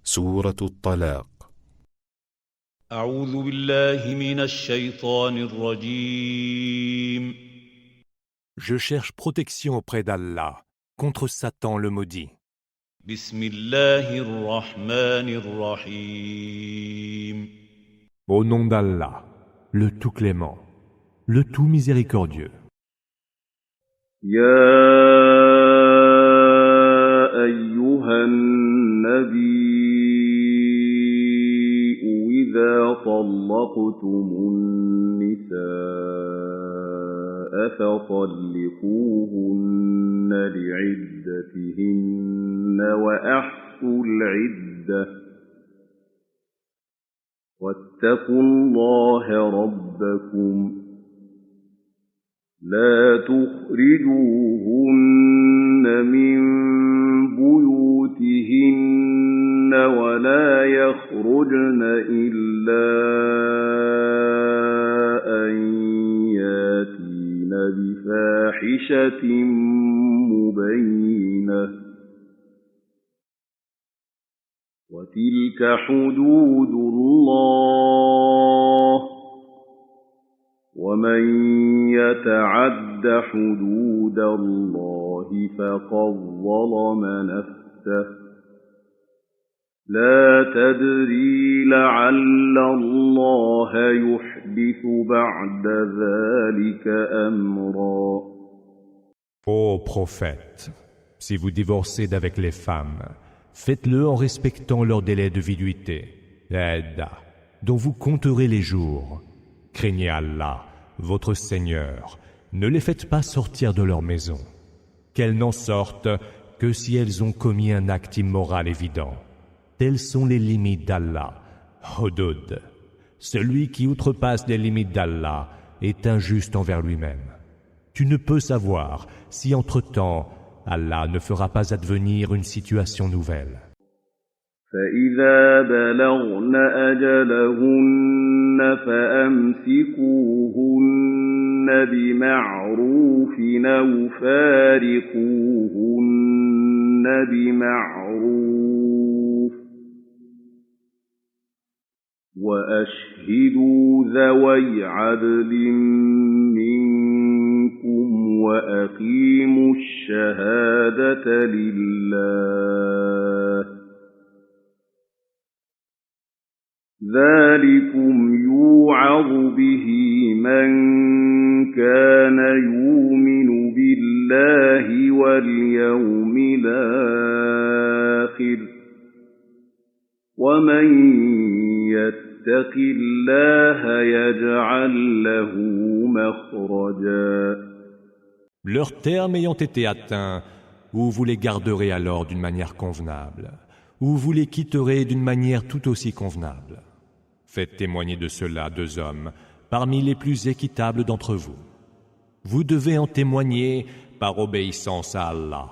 سورة الطلاق. أعوذ بالله من الشيطان الرجيم. Je cherche protection auprès d'Allah contre Satan le maudit. بسم الله الرحمن الرحيم. Au nom d'Allah, le tout clément, le tout miséricordieux. يا أيها النبي إذا طلقتم النساء فطلقوهن لعدتهن وأحصوا العدة واتقوا الله ربكم لا تخرجوهن من بيوتهن ولا يخرجن إلا أن ياتين بفاحشة مبينة وتلك حدود الله ومن يتعد حدود الله فقد ظلم نفسه لا تدري لعل الله يحدث بعد ذلك أمرا. Ô prophète, si vous divorcez d'avec les femmes, faites-le en respectant leur délai de viduité, la idda, dont vous compterez les jours. Craignez Allah, votre Seigneur, ne les faites pas sortir de leur maison, qu'elles n'en sortent que si elles ont commis un acte immoral évident. Telles sont les limites d'Allah. Hudud, celui qui outrepasse les limites d'Allah est injuste envers lui-même. Tu ne peux savoir si entre-temps Allah ne fera pas advenir une situation nouvelle. فإذا بلغن أجلهن فأمسكوهن بمعروف أو فارقوهن بمعروف وأشهدوا ذوي عدل منكم وأقيموا الشهادة لله ذلكم يوعظ به من كان يؤمن بالله واليوم الآخر ومن يتق الله يجعل له مخرجا. Leurs termes ayant été atteints, ou vous les garderez alors d'une manière convenable, ou vous les quitterez d'une manière tout aussi convenable. Faites témoigner de cela 2 hommes, parmi les plus équitables d'entre vous. Vous devez en témoigner par obéissance à Allah.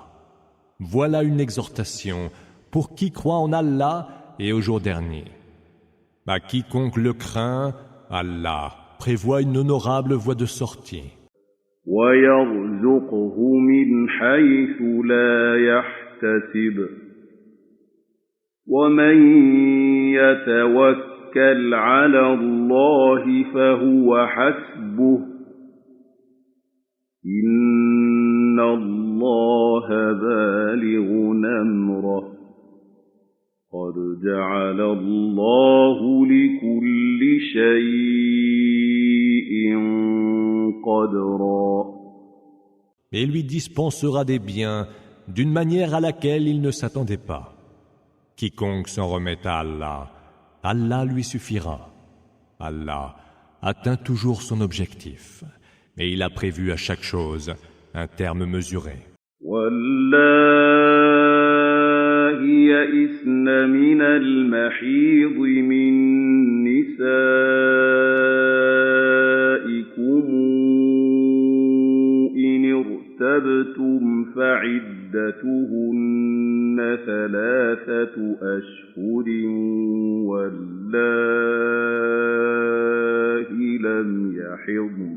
Voilà une exhortation pour qui croit en Allah et au jour dernier. À quiconque le craint, Allah prévoit une honorable voie de sortie. وَيَرْزُقْهُ مِنْ حَيْثُ لَا يَحْتَسِبُ وَمَنْ يَتَوَكَّلْ عَلَى اللَّهِ فَهُوَ حَسْبُهُ إِنَّ اللَّهَ بَالِغُ أَمْرِهِ قَدْ جَعَلَ اللَّهُ لِكُلِّ شَيْءٍ قَدْرًا. Et lui dispensera des biens d'une manière à laquelle il ne s'attendait pas. Quiconque s'en remet à Allah, Allah lui suffira. Allah atteint toujours son objectif, mais il a prévu à chaque chose un terme mesuré. واللائي يئسن من المحيض من نسائكم إن ارتبتم فعدتهن 3 أشهر واللائي لم يحضن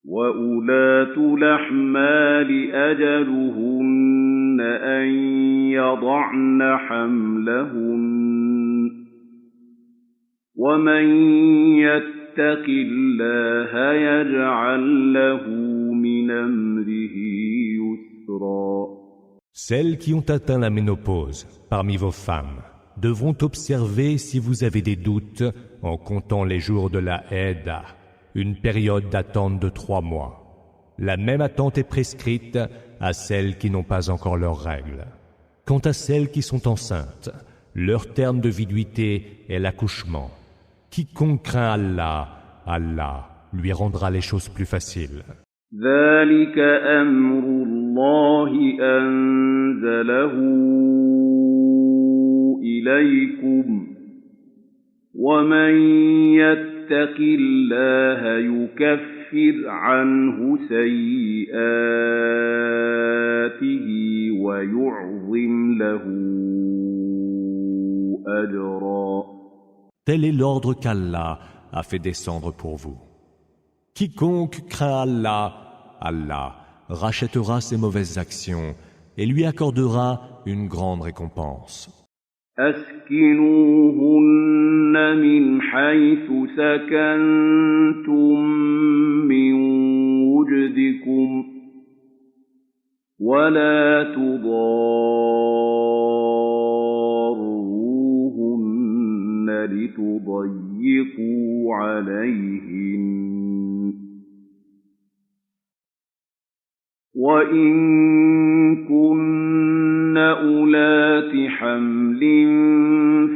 وَأُولَاتُ الْأَحْمَالِ أَجَلُهُنَّ أَن يضعن حملهن ومن يتق الله يجعل له من أمره يسرا. Celles qui ont atteint la ménopause parmi vos femmes devront observer, si vous avez des doutes, en comptant les jours de la Aïda, une période d'attente de 3 mois. La même attente est prescrite à celles qui n'ont pas encore leurs règles. Quant à celles qui sont enceintes, leur terme de viduité est l'accouchement. Quiconque craint Allah, Allah lui rendra les choses plus faciles. ذلك أمر الله أنزله إليكم ومن يتق الله يكفر عنه سيئاته ويعظم له أجرا. Tel est l'ordre qu'Allah a fait descendre pour vous. Quiconque craint Allah, Allah rachètera ses mauvaises actions et lui accordera une grande récompense. أسكنوهن من حيث سكنتم من وجدكم ولا تضاروهن لتضيقوا عليهن وإن كن أولات حمل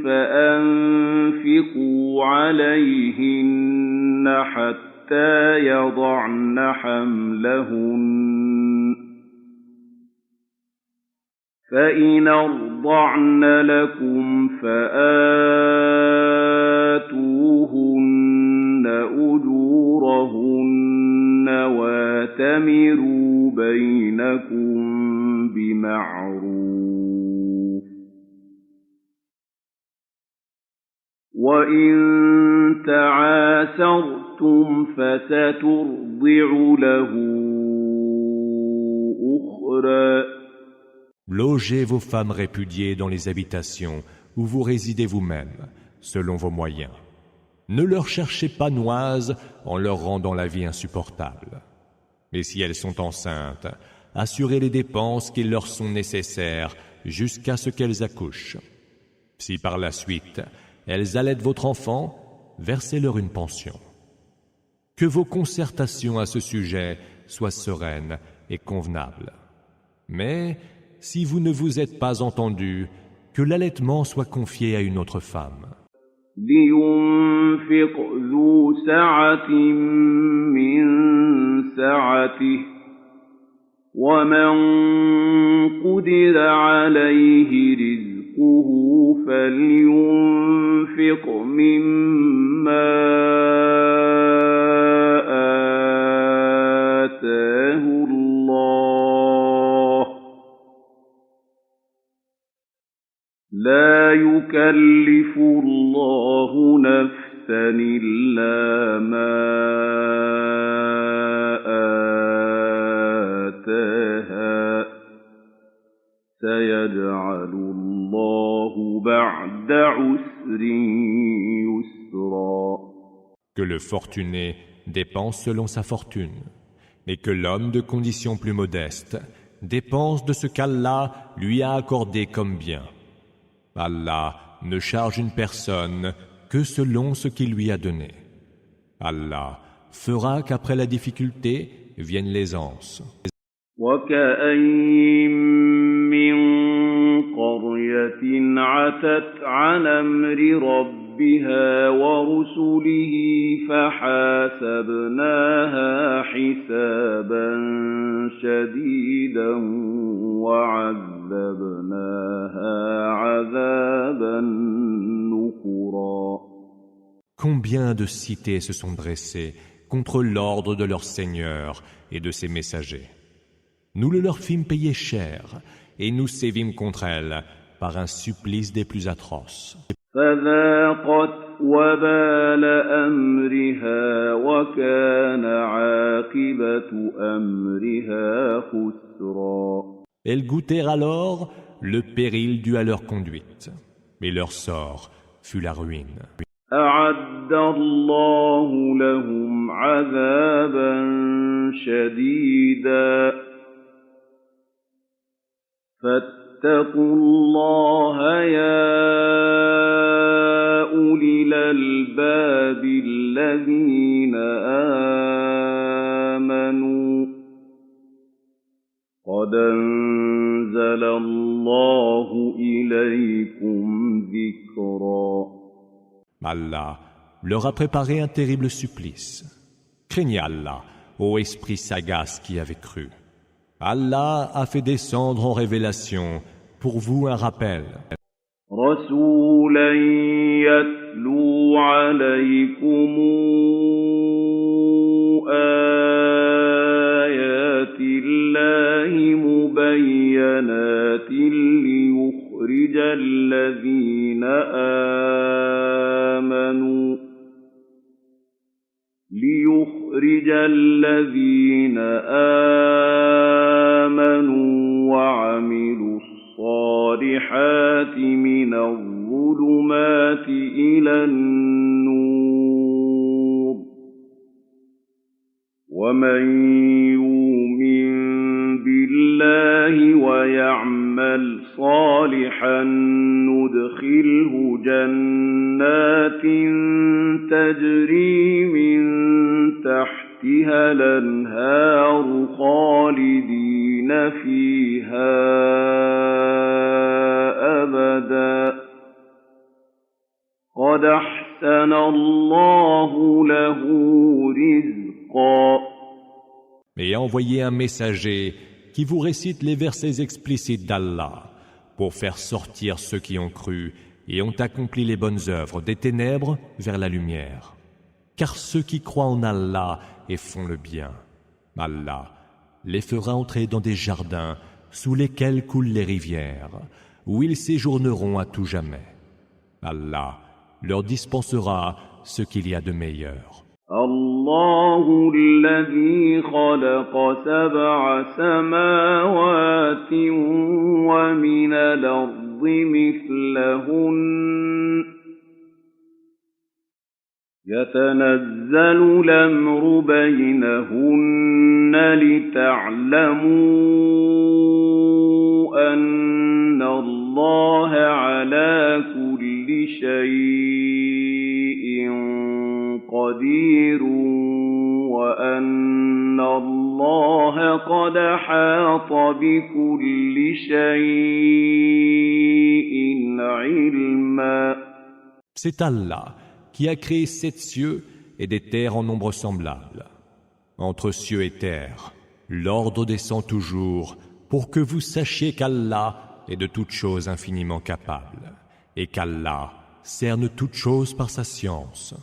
فأنفقوا عليهن حتى يضعن حملهن فإن أرضعن لكم فآتوهن أجورهن واتمروا بينكم بمعروف وإن تعاسرتم فسترضع له أخرى. Logez vos femmes répudiées dans les habitations où vous résidez vous-même, selon vos moyens. Ne leur cherchez pas noise en leur rendant la vie insupportable. Mais si elles sont enceintes, assurez les dépenses qui leur sont nécessaires jusqu'à ce qu'elles accouchent. Si par la suite, elles allaitent votre enfant, versez-leur une pension. Que vos concertations à ce sujet soient sereines et convenables. Mais si vous ne vous êtes pas entendus, que l'allaitement soit confié à une autre femme. لينفق ذو سعة من سعته ومن قدر عليه رزقه فلينفق مما آتاه الله لا يكلف الله نفسا إلا ما آتاها سيجعل الله بعد عسر يسرا. Que le fortuné dépense selon sa fortune, mais que l'homme de condition plus modeste dépense de ce qu'Allah lui a accordé comme bien. Allah ne charge une personne que selon ce qu'il lui a donné. Allah fera qu'après la difficulté vienne l'aisance. وكأين من قرية عتت عن أمر ربها ورسله فحاسبناها حسابا شديدا وعذبناها عذابا نكرا. Combien de cités se sont dressées contre l'ordre de leur Seigneur et de ses messagers. Nous le leur fîmes payer cher et nous sévîmes contre elles par un supplice des plus atroces. فذاقت وبال أمرها وكان عاقبة أمرها خسرا. Elles goûtèrent alors le péril dû à leur conduite, et leur sort fut la ruine. أعد الله لهم عذابا شديدا فاتقوا الله يا أولي الألباب الذين آمنوا قد أنزل الله إليكم ذكرا. Allah leur a préparé un terrible supplice. Craignez Allah, ô esprit sagace qui avez cru. Allah a fait descendre en révélation pour vous un rappel. رسولا يتلو عليكم آيات الله مبينات ليخرج الذين آمنوا وعملوا الصالحات من الظلمات إلى النور ومن يؤمن بالله ويعمل صالحا ندخله جنات تجري من تحتها الأنهار خالدين فيها أبدا قد أحسن الله له رزقا. Et envoyez un messager qui vous récite les versets explicites d'Allah pour faire sortir ceux qui ont cru et ont accompli les bonnes œuvres des ténèbres vers la lumière. Car ceux qui croient en Allah et font le bien, Allah les fera entrer dans des jardins sous lesquels coulent les rivières, où ils séjourneront à tout jamais. Allah leur dispensera ce qu'il y a de meilleur. الله الذي خلق سبع سماوات ومن الأرض مثلهن يتنزل الأمر بينهن لتعلموا أن الله على كل شيء قدير وأن الله قد أحاط بكل شيء علما. C'est Allah qui a créé 7 cieux et des terres en nombre semblable. Entre cieux et terre, l'ordre descend toujours pour que vous sachiez qu'Allah est de toutes choses infiniment capable et qu'Allah cerne toutes choses par sa science.